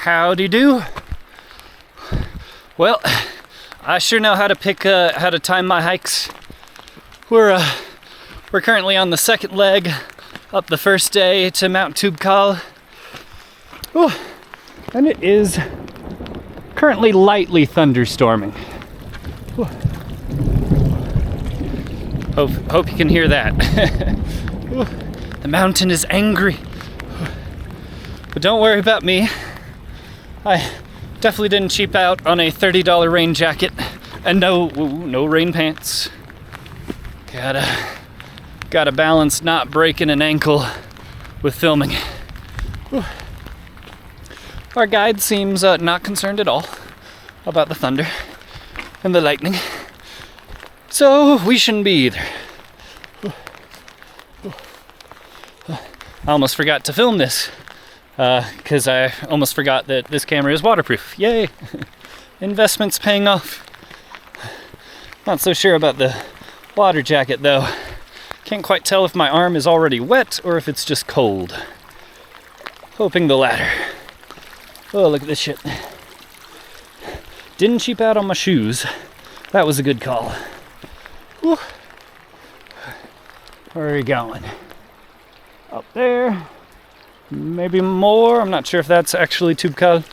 Howdy do. Well, I sure know how to time my hikes. We're currently on the second leg up the first day to Mount Toubkal. Oh, and it is currently lightly thunderstorming. Hope you can hear that. The mountain is angry. But don't worry about me. I definitely didn't cheap out on a $30 rain jacket and no rain pants. Gotta balance not breaking an ankle with filming. Our guide seems not concerned at all about the thunder and the lightning, so we shouldn't be either. I almost forgot to film this because I almost forgot that this camera is waterproof. Yay! Investment's paying off. Not so sure about the water jacket though. Can't quite tell if my arm is already wet or if it's just cold. Hoping the latter. Oh, look at this shit. Didn't cheap out on my shoes. That was a good call. Whew. Where are we going? Up there. Maybe more. I'm not sure if that's actually Toubkal.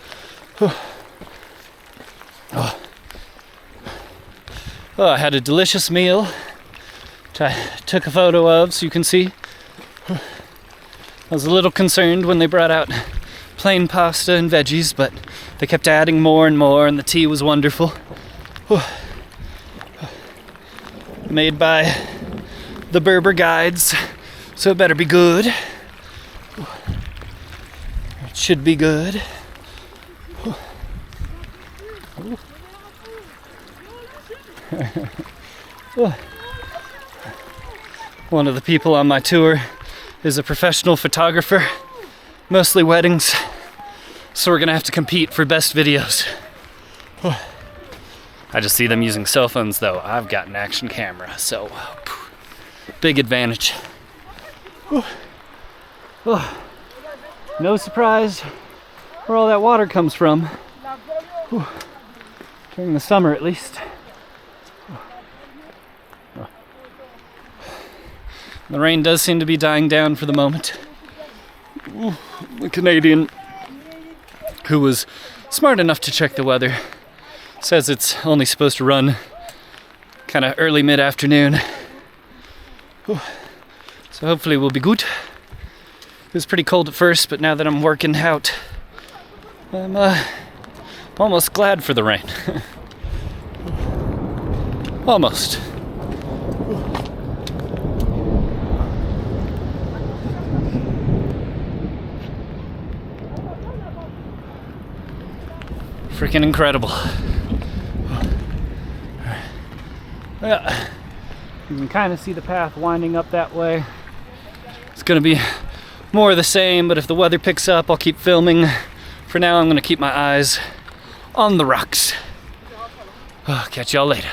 Oh, I had a delicious meal, which I took a photo of so you can see. I was a little concerned when they brought out plain pasta and veggies, but they kept adding more and more, and the tea was wonderful. Made by the Berber guides, so it better be good. It should be good. One of the people on my tour is a professional photographer, mostly weddings, so we're gonna have to compete for best videos. I just see them using cell phones though. I've got an action camera, so big advantage. No surprise where all that water comes from. During the summer at least. The rain does seem to be dying down for the moment. The Canadian, who was smart enough to check the weather, says it's only supposed to run kind of early mid-afternoon. So hopefully we'll be good. It was pretty cold at first, but now that I'm working out, I'm almost glad for the rain. Almost. Freaking incredible. Yeah. You can kind of see the path winding up that way. It's gonna be more of the same, but if the weather picks up, I'll keep filming. For now, I'm gonna keep my eyes on the rocks. Catch y'all later.